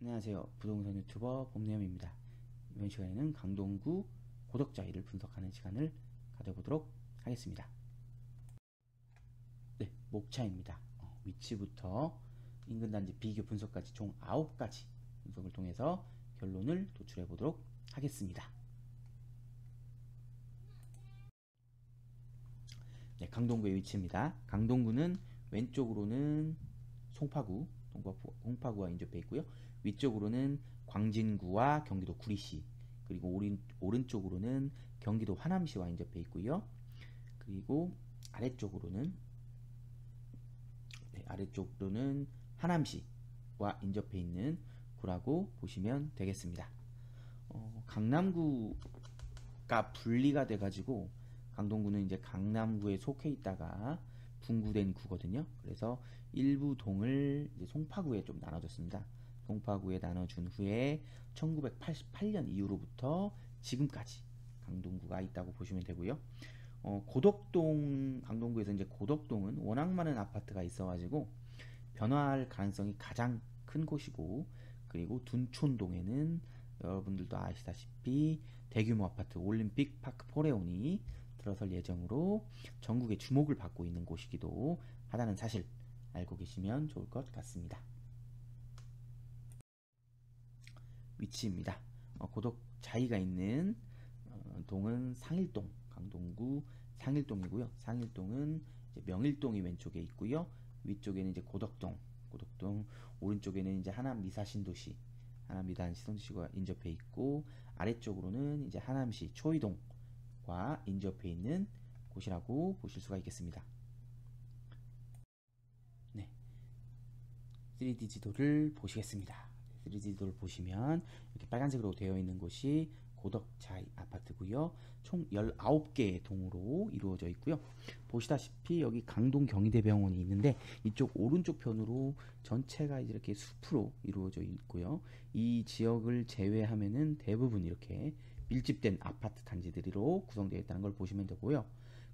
안녕하세요. 부동산 유튜버 봄내음입니다. 이번 시간에는 강동구 고덕자이를 분석하는 시간을 가져보도록 하겠습니다. 네, 목차입니다. 위치부터 인근 단지 비교 분석까지 총 9가지 분석을 통해서 결론을 도출해 보도록 하겠습니다. 네, 강동구의 위치입니다. 강동구는 왼쪽으로는 송파구, 송파구와 인접해 있고요. 위쪽으로는 광진구와 경기도 구리시, 그리고 오른쪽으로는 경기도 화남시와 인접해 있고요. 그리고 아래쪽으로는 하남시와 인접해 있는 구라고 보시면 되겠습니다. 강남구가 분리가 돼가지고 강동구는 이제 강남구에 속해 있다가 분구된 구거든요. 그래서 일부 동을 이제 송파구에 좀 나눠줬습니다. 송파구에 나눠준 후에 1988년 이후로부터 지금까지 강동구가 있다고 보시면 되고요. 고덕동, 강동구에서 이제 고덕동은 워낙 많은 아파트가 있어가지고 변화할 가능성이 가장 큰 곳이고, 그리고 둔촌동에는 여러분들도 아시다시피 대규모 아파트 올림픽 파크 포레온이 들어설 예정으로 전국의 주목을 받고 있는 곳이기도 하다는 사실 알고 계시면 좋을 것 같습니다. 위치입니다. 고덕자이가 있는 동은 상일동, 강동구 상일동이고요. 상일동은 이제 명일동이 왼쪽에 있고요. 위쪽에는 이제 고덕동, 오른쪽에는 이제 하남 미사신도시, 하남 미사신도시가 인접해 있고, 아래쪽으로는 이제 하남시 초이동과 인접해 있는 곳이라고 보실 수가 있겠습니다. 네, 3D 지도를 보시겠습니다. 3D 지도를 보시면 이렇게 빨간색으로 되어 있는 곳이 고덕자이 아파트고요. 총 19개의 동으로 이루어져 있고요. 보시다시피 여기 강동 경희대병원이 있는데 이쪽 오른쪽 편으로 전체가 이렇게 숲으로 이루어져 있고요. 이 지역을 제외하면은 대부분 이렇게 밀집된 아파트 단지들로 구성되어 있다는 걸 보시면 되고요.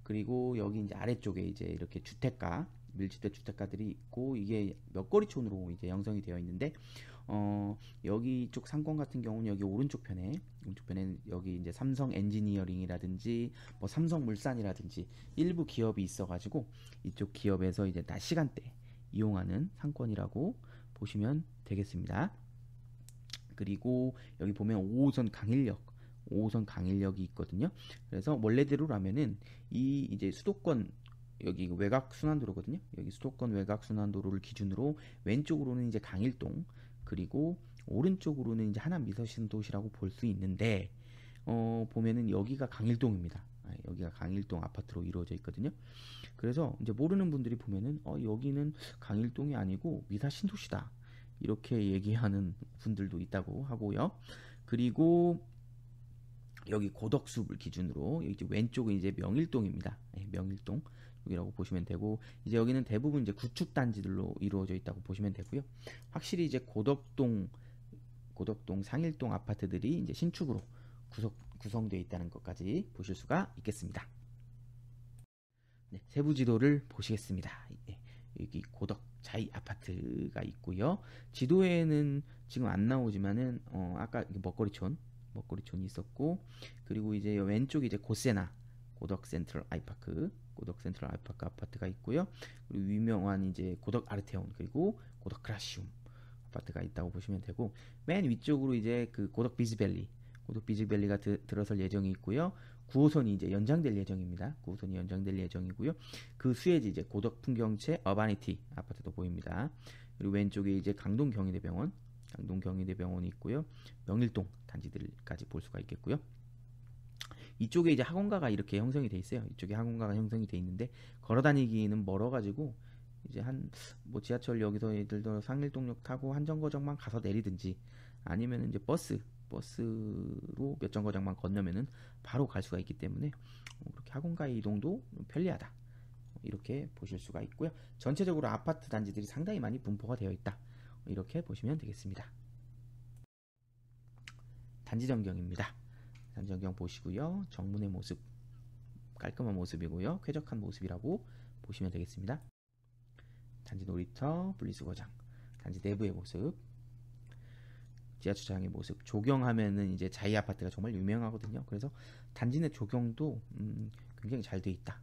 그리고 여기 이제 아래쪽에 이제 이렇게 주택가, 밀집된 주택가들이 있고, 이게 몇거리촌으로 이제 형성이 되어 있는데, 여기 쪽 상권 같은 경우는 여기 오른쪽 편에는 여기 이제 삼성 엔지니어링이라든지 뭐 삼성물산이라든지 일부 기업이 있어가지고 이쪽 기업에서 이제 낮 시간대 이용하는 상권이라고 보시면 되겠습니다. 그리고 여기 보면 5호선 강일역이 있거든요. 그래서 원래대로라면은 이 이제 수도권, 여기 외곽 순환도로거든요. 여기 수도권 외곽 순환도로를 기준으로 왼쪽으로는 이제 강일동, 그리고 오른쪽으로는 이제 하남 미서신도시라고 볼 수 있는데, 보면은 여기가 강일동입니다. 여기가 강일동 아파트로 이루어져 있거든요. 그래서 이제 모르는 분들이 보면은 여기는 강일동이 아니고 미사신도시다, 이렇게 얘기하는 분들도 있다고 하고요. 그리고 여기 고덕숲을 기준으로 이제 왼쪽은 이제 명일동입니다. 명일동 여기라고 보시면 되고, 이제 여기는 대부분 이제 구축 단지들로 이루어져 있다고 보시면 되고요. 확실히 이제 고덕동 상일동 아파트들이 이제 신축으로 구성되어 있다는 것까지 보실 수가 있겠습니다. 네, 세부 지도를 보시겠습니다. 여기 고덕자이 아파트가 있고요. 지도에는 지금 안 나오지만은 아까 먹거리촌이 있었고, 그리고 이제 왼쪽이 이제 고덕 센트럴 아이파크 아파트가 있고요. 그리고 유명한 이제 고덕 아르테온, 그리고 고덕 그라시움 아파트가 있다고 보시면 되고, 맨 위쪽으로 이제 그 고덕 비즈밸리가 들어설 예정이 있고요. 9호선이 이제 연장될 예정입니다. 9호선이 연장될 예정이고요. 그 수혜지 이제 고덕 풍경채 어바니티 아파트도 보입니다. 그리고 왼쪽에 이제 강동 경희대병원이 있고요. 명일동 단지들까지 볼 수가 있겠고요. 이쪽에 이제 학원가가 이렇게 형성이 돼 있어요. 이쪽에 학원가가 형성이 돼 있는데 걸어다니기는 멀어가지고 이제 뭐 지하철역에서 예를 상일동역 타고 한 정거장만 가서 내리든지, 아니면 이제 버스로 몇 정거장만 건너면은 바로 갈 수가 있기 때문에 그렇게 학원가의 이동도 편리하다, 이렇게 보실 수가 있고요. 전체적으로 아파트 단지들이 상당히 많이 분포가 되어 있다, 이렇게 보시면 되겠습니다. 단지 전경입니다. 단지 전경 보시고요. 정문의 모습 깔끔한 모습이고요. 쾌적한 모습이라고 보시면 되겠습니다. 단지 놀이터, 분리수거장, 단지 내부의 모습. 지하주차장의 모습. 조경하면은 이제 자이 아파트가 정말 유명하거든요. 그래서 단지 내 조경도 굉장히 잘 돼 있다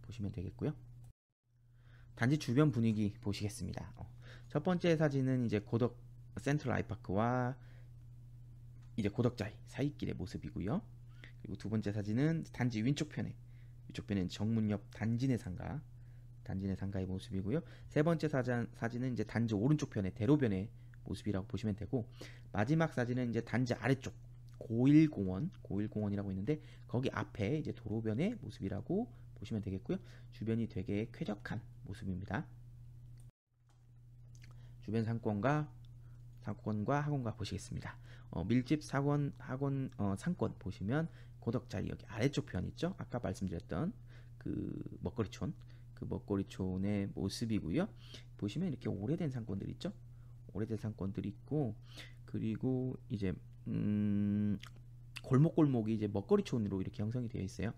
보시면 되겠고요. 단지 주변 분위기 보시겠습니다. 첫 번째 사진은 이제 고덕 센트럴 아이파크와 이제 고덕자이 사이길의 모습이고요. 그리고 두 번째 사진은 단지 위쪽편엔 정문 옆 단지 내 상가의 모습이고요. 세 번째 사진은 이제 단지 오른쪽 편의 대로변의 모습이라고 보시면 되고, 마지막 사진은 이제 단지 아래쪽 고일공원이라고 있는데 거기 앞에 이제 도로변의 모습이라고 보시면 되겠고요. 주변이 되게 쾌적한 모습입니다. 주변 상권과 학원가 보시겠습니다. 밀집 학원 상권 보시면 고덕자리 여기 아래쪽 편 있죠? 아까 말씀드렸던 그 먹거리촌의 모습이고요. 보시면 이렇게 오래된 상권들 있죠? 오래된 상권들이 있고, 그리고 이제 골목골목이 이제 먹거리촌으로 이렇게 형성이 되어 있어요.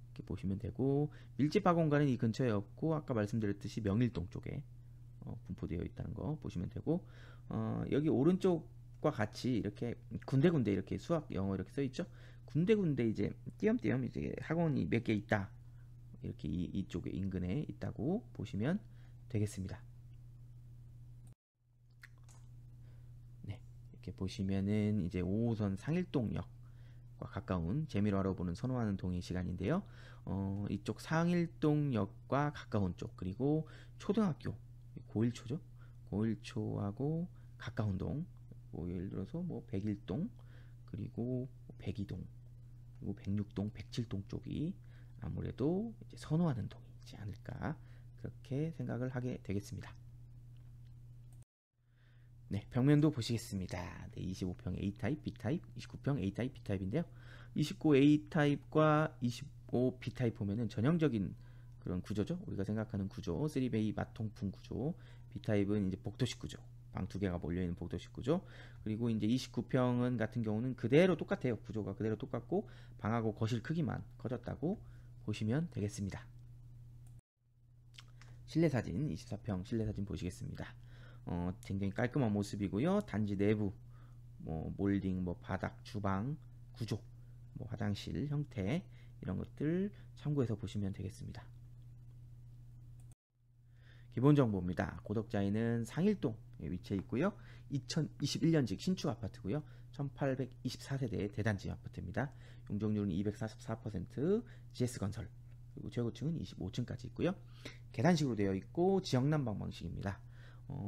이렇게 보시면 되고, 밀집 학원가는 이 근처에 없고 아까 말씀드렸듯이 명일동 쪽에 분포되어 있다는 거 보시면 되고, 여기 오른쪽과 같이 이렇게 군데군데 이렇게 수학 영어 이렇게 써 있죠. 군데군데 이제 띄엄띄엄 이제 학원이 몇 개 있다, 이렇게 이쪽에 인근에 있다고 보시면 되겠습니다. 네, 이렇게 보시면은 이제 5호선 상일동역과 가까운 재미로 알아보는 선호하는 동의 시간인데요. 이쪽 상일동역과 가까운 쪽, 그리고 초등학교 고일초죠. 고일초하고 가까운 동, 뭐 예를 들어서 뭐 101동, 그리고 102동, 그리고 106동, 107동 쪽이 아무래도 이제 선호하는 동이지 않을까, 그렇게 생각을 하게 되겠습니다. 네, 벽면도 보시겠습니다. 네, 25평 A타입, B타입, 29평 A타입, B타입인데요. 29 A타입과 25 B타입 보면은 전형적인 그런 구조죠. 우리가 생각하는 구조, 3베이 마통풍 구조. B타입은 이제 복도식 구조, 방 두 개가 몰려있는 복도식 구조. 그리고 이제 29평은 같은 경우는 그대로 똑같아요. 구조가 그대로 똑같고 방하고 거실 크기만 커졌다고 보시면 되겠습니다. 실내 사진, 24평 실내 사진 보시겠습니다. 굉장히 깔끔한 모습이고요. 단지 내부 뭐 몰딩, 뭐 바닥, 주방 구조, 뭐 화장실 형태, 이런 것들 참고해서 보시면 되겠습니다. 기본 정보입니다. 고덕자이는 상일동에 위치해 있고요. 2021년직 신축 아파트고요. 1824세대 대단지 아파트입니다. 용적률은 244%, GS건설, 그리고 최고층은 25층까지 있고요. 계단식으로 되어 있고 지역난방 방식입니다.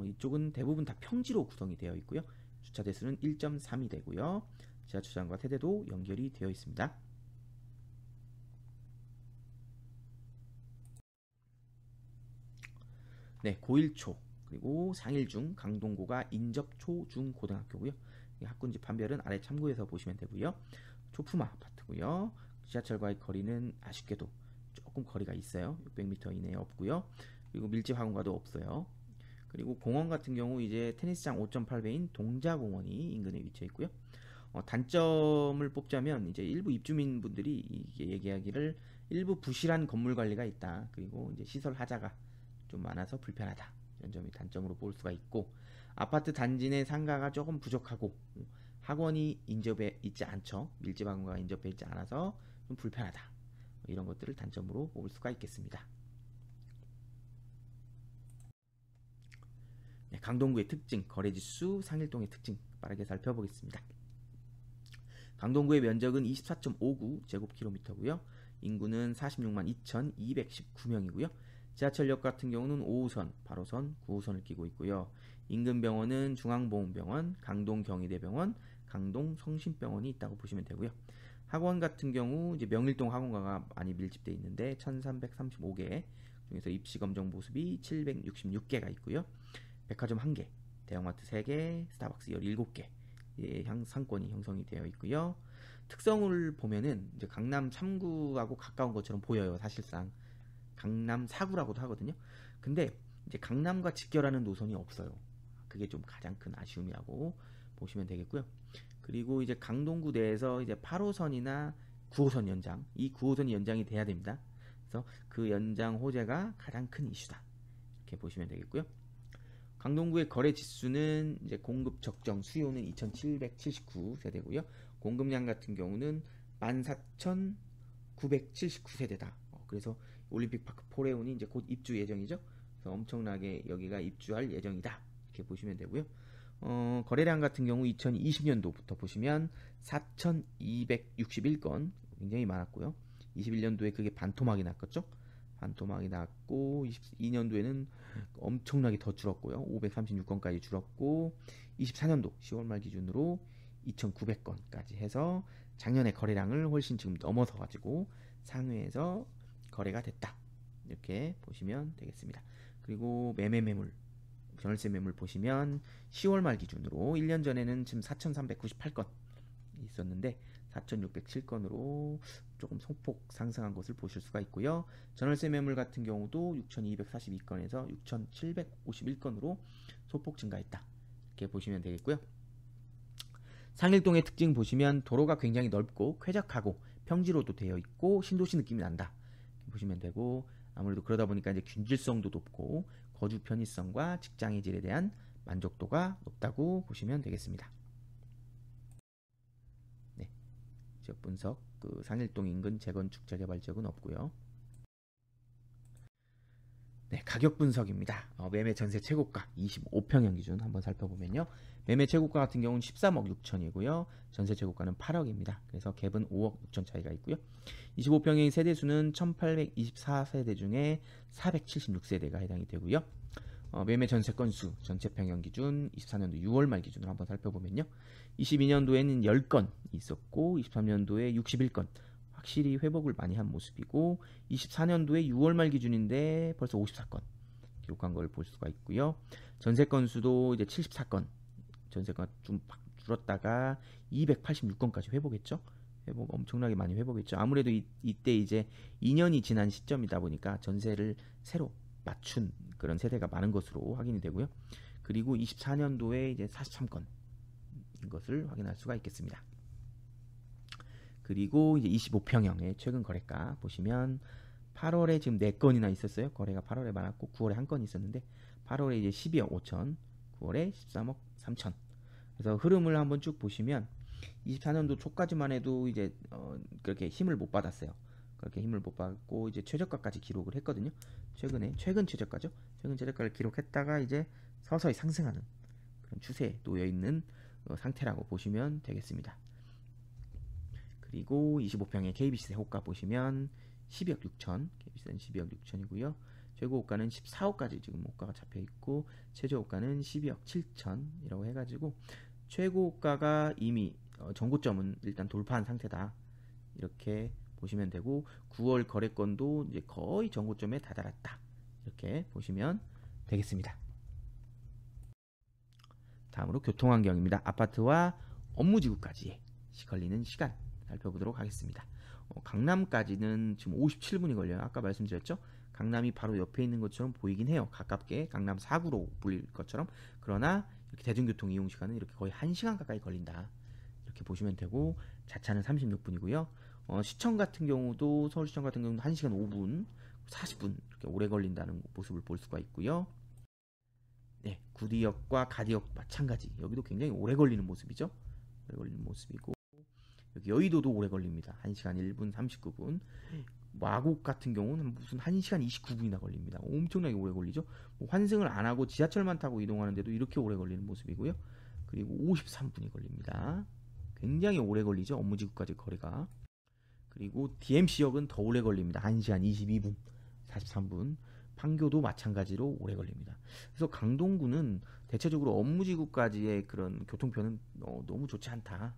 이쪽은 대부분 다 평지로 구성이 되어 있고요. 주차 대수는 1.3이 되고요. 지하주차장과 세대도 연결이 되어 있습니다. 네, 고1초, 그리고 상일중, 강동구가 인접초중고등학교고요. 학군지 판별은 아래 참고해서 보시면 되고요. 초품화 아파트고요. 지하철과의 거리는 아쉽게도 조금 거리가 있어요. 600m 이내에 없고요. 그리고 밀집 학원가도 없어요. 그리고 공원 같은 경우 이제 테니스장 5.8배인 동자공원이 인근에 위치해 있고요. 단점을 뽑자면 이제 일부 입주민분들이 이게 얘기하기를 일부 부실한 건물 관리가 있다. 그리고 이제 시설 하자가 좀 많아서 불편하다. 이런 점이 단점으로 볼 수가 있고, 아파트 단지 내 상가가 조금 부족하고 학원이 인접해 있지 않죠. 밀집 학원가가 인접해 있지 않아서 좀 불편하다. 이런 것들을 단점으로 볼 수가 있겠습니다. 네, 강동구의 특징, 거래지수, 상일동의 특징 빠르게 살펴보겠습니다. 강동구의 면적은 24.59 제곱킬로미터고요. 인구는 46만 2,219명이고요. 지하철역 같은 경우는 5호선, 8호선, 9호선을 끼고 있고요. 인근 병원은 중앙보훈병원, 강동경희대병원, 강동성심병원이 있다고 보시면 되고요. 학원 같은 경우 이제 명일동 학원가가 많이 밀집되어 있는데 1335개 중에서 입시검정 모습이 766개가 있고요. 백화점 1개, 대형마트 3개, 스타벅스 17개 상권이 형성이 되어 있고요. 특성을 보면은 이제 강남 3구하고 가까운 것처럼 보여요. 사실상 강남 4구라고도 하거든요. 근데 이제 강남과 직결하는 노선이 없어요. 그게 좀 가장 큰 아쉬움이라고 보시면 되겠고요. 그리고 이제 강동구 내에서 이제 8호선이나 9호선 연장, 이 9호선이 연장이 돼야 됩니다. 그래서 그 연장 호재가 가장 큰 이슈다. 이렇게 보시면 되겠고요. 강동구의 거래 지수는 이제 공급 적정, 수요는 2,779세대고요. 공급량 같은 경우는 14,979세대다. 그래서 올림픽파크 포레온이 이제 곧 입주 예정이죠. 그래서 엄청나게 여기가 입주할 예정이다. 이렇게 보시면 되고요. 거래량 같은 경우 2020년도부터 보시면 4,261건 굉장히 많았고요. 21년도에 그게 반토막이 났겠죠. 반토막이 났고 22년도에는 엄청나게 더 줄었고요. 536건까지 줄었고 24년도 10월 말 기준으로 2,900건까지 해서 작년에 거래량을 훨씬 지금 넘어서 가지고 상회에서 거래가 됐다. 이렇게 보시면 되겠습니다. 그리고 매물 전월세 매물 보시면 10월 말 기준으로 1년 전에는 지금 4,398건 있었는데 4,607건으로 조금 소폭 상승한 것을 보실 수가 있고요. 전월세 매물 같은 경우도 6,242건에서 6,751건으로 소폭 증가했다. 이렇게 보시면 되겠고요. 상일동의 특징 보시면 도로가 굉장히 넓고 쾌적하고 평지로도 되어 있고 신도시 느낌이 난다. 보시면 되고 아무래도 그러다 보니까 이제 균질성도 높고 거주 편의성과 직장의 질에 대한 만족도가 높다고 보시면 되겠습니다. 네, 지역 분석 상일동 인근 재건축 재개발 지역은 없고요. 네, 가격 분석입니다. 매매 전세 최고가 25평형 기준 한번 살펴보면요. 매매 최고가 같은 경우는 13억 6천이고요. 전세 최고가는 8억입니다. 그래서 갭은 5억 6천 차이가 있고요. 25평형의 세대수는 1824세대 중에 476세대가 해당이 되고요. 매매 전세 건수 전체 평형 기준 24년도 6월 말 기준으로 한번 살펴보면요. 22년도에는 10건 있었고 23년도에 61건 확실히 회복을 많이 한 모습이고 24년도에 6월 말 기준인데 벌써 54건 기록한 걸 볼 수가 있고요. 전세 건수도 이제 74건 전세가 좀 줄었다가 286건까지 회복했죠. 회복 엄청나게 많이 회복했죠. 아무래도 이때 이제 2년이 지난 시점이다 보니까 전세를 새로 맞춘 그런 세대가 많은 것으로 확인이 되고요. 그리고 24년도에 이제 43건인 것을 확인할 수가 있겠습니다. 그리고 이제 25평형의 최근 거래가 보시면 8월에 지금 4건이나 있었어요. 거래가 8월에 많았고 9월에 1건 있었는데 8월에 이제 12억 5천, 9월에 13억 3천. 그래서 흐름을 한번 쭉 보시면 24년도 초까지만 해도 이제 그렇게 힘을 못 받았어요. 그렇게 힘을 못 받고 이제 최저가까지 기록을 했거든요. 최근 최저가죠. 최근 최저가를 기록했다가 이제 서서히 상승하는 그런 추세에 놓여 있는 상태라고 보시면 되겠습니다. 그리고 25평의 KBC 호가 보시면 12억 6천, KBC는 12억 6천이고요. 최고 호가는 14억까지 지금 호가가 잡혀 있고 최저 호가는 12억 7천이라고 해가지고 최고 호가가 이미 전고점은 일단 돌파한 상태다. 이렇게 보시면 되고 9월 거래건도 이제 거의 전고점에 다다랐다. 이렇게 보시면 되겠습니다. 다음으로 교통환경입니다. 아파트와 업무지구까지 걸리는 시간 살펴보도록 하겠습니다. 강남까지는 지금 57분이 걸려요. 아까 말씀드렸죠? 강남이 바로 옆에 있는 것처럼 보이긴 해요. 가깝게 강남 4구로 불릴 것처럼. 그러나 이렇게 대중교통 이용 시간은 이렇게 거의 1시간 가까이 걸린다. 이렇게 보시면 되고 자차는 36분이고요. 시청 같은 경우도 서울시청 같은 경우는 1시간 5분, 40분 이렇게 오래 걸린다는 모습을 볼 수가 있고요. 네, 구리역과 가디역 마찬가지. 여기도 굉장히 오래 걸리는 모습이죠. 오래 걸리는 모습이고 여기 여의도도 오래 걸립니다. 1시간 1분 39분. 마곡 같은 경우는 무슨 1시간 29분이나 걸립니다. 엄청나게 오래 걸리죠. 환승을 안 하고 지하철만 타고 이동하는데도 이렇게 오래 걸리는 모습이고요. 그리고 53분이 걸립니다. 굉장히 오래 걸리죠. 업무지구까지 거리가. 그리고 DMC역은 더 오래 걸립니다. 1시간 22분 43분. 판교도 마찬가지로 오래 걸립니다. 그래서 강동구는 대체적으로 업무지구까지의 그런 교통편은 너무 좋지 않다.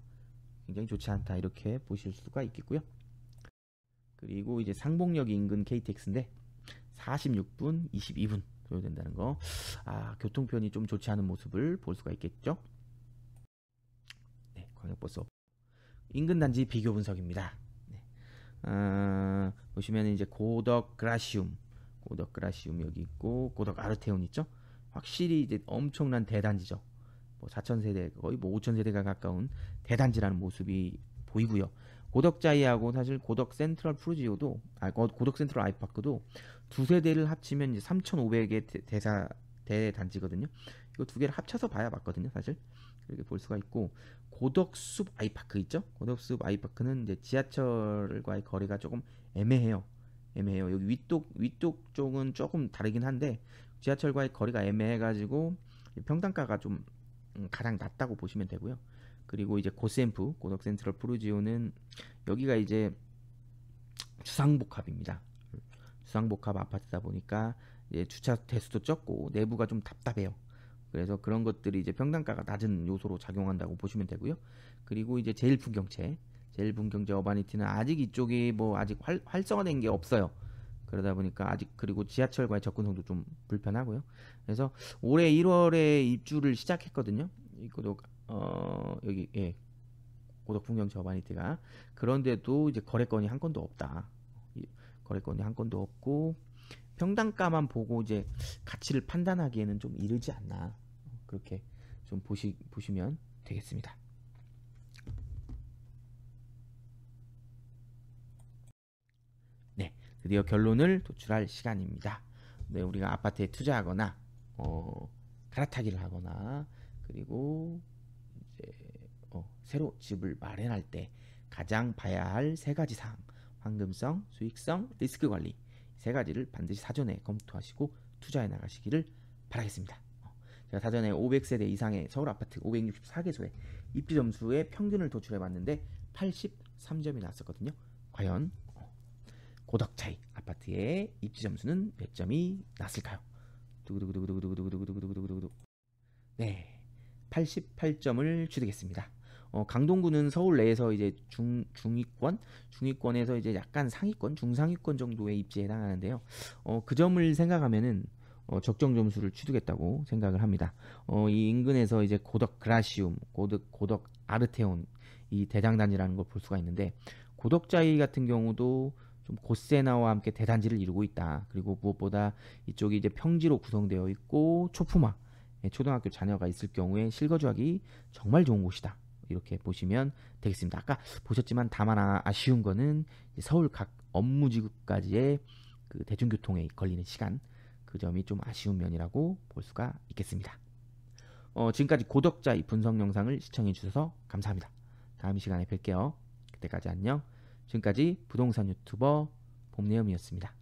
굉장히 좋지 않다. 이렇게 보실 수가 있겠고요. 그리고 이제 상봉역 인근 KTX인데 46분 22분 소요된다는 거. 교통편이 좀 좋지 않은 모습을 볼 수가 있겠죠. 네, 광역버스 인근 단지 비교 분석입니다. 네. 보시면 이제 고덕 그라시움 여기 있고 고덕 아르테온 있죠. 확실히 이제 엄청난 대단지죠. 4,000세대 거의 5,000세대가 가까운 대단지라는 모습이 보이고요. 고덕자이하고 사실 고덕 센트럴 푸르지오도 고덕 센트럴 아이파크도 두 세대를 합치면 이제 3,500의 대단지거든요. 이거 두 개를 합쳐서 봐야 맞거든요, 사실. 이렇게 볼 수가 있고, 고덕숲 아이파크 있죠? 고덕숲 아이파크는 이제 지하철과의 거리가 조금 애매해요. 여기 위쪽 쪽은 조금 다르긴 한데 지하철과의 거리가 애매해가지고 평당가가 좀 가장 낮다고 보시면 되고요. 그리고 이제 고센프 고덕 센트럴 푸르지오는 여기가 이제 주상복합입니다. 주상복합 아파트다 보니까 이제 주차 대수도 적고 내부가 좀 답답해요. 그래서 그런 것들이 이제 평당가가 낮은 요소로 작용한다고 보시면 되고요. 그리고 이제 제일풍경채 어바니티는 아직 이쪽이 뭐 아직 활성화된 게 없어요. 그러다 보니까 아직, 그리고 지하철과의 접근성도 좀 불편하고요. 그래서 올해 1월에 입주를 시작했거든요. 이 고덕 여기 고덕 풍경채 어바니티가. 그런데도 이제 거래건이 한 건도 없다. 거래건이 한 건도 없고 평당가만 보고 이제 가치를 판단하기에는 좀 이르지 않나, 그렇게 좀 보시면 되겠습니다. 네, 드디어 결론을 도출할 시간입니다. 네, 우리가 아파트에 투자하거나 갈아타기를 하거나 그리고 이제 새로 집을 마련할 때 가장 봐야 할 세 가지 사항, 황금성, 수익성, 리스크 관리, 세 가지를 반드시 사전에 검토하시고 투자해 나가시기를 바라겠습니다. 제가 사전에 500세대 이상의 서울 아파트 564개소의 입지 점수의 평균을 도출해 봤는데 83점이 나왔었거든요. 과연 고덕차이 아파트의 입지 점수는 몇 점이 났을까요? 두구두구두구두구두구두구두구두구두구두구. 네, 88점을 취득했습니다. 강동구는 서울 내에서 이제 중위권에서 이제 약간 상위권, 중상위권 정도의 입지에 해당하는데요. 그 점을 생각하면은 적정 점수를 취득했다고 생각을 합니다. 이 인근에서 이제 고덕 그라시움, 고덕 아르테온 이 대장단지라는 걸 볼 수가 있는데, 고덕자이 같은 경우도 좀 고세나와 함께 대단지를 이루고 있다. 그리고 무엇보다 이쪽이 이제 평지로 구성되어 있고 초품화, 초등학교 자녀가 있을 경우에 실거주하기 정말 좋은 곳이다. 이렇게 보시면 되겠습니다. 아까 보셨지만 다만 아쉬운 거는 서울 각 업무지구까지의 그 대중교통에 걸리는 시간, 그 점이 좀 아쉬운 면이라고 볼 수가 있겠습니다. 지금까지 고덕자이 분석 영상을 시청해 주셔서 감사합니다. 다음 시간에 뵐게요. 그때까지 안녕. 지금까지 부동산 유튜버 봄내음이었습니다.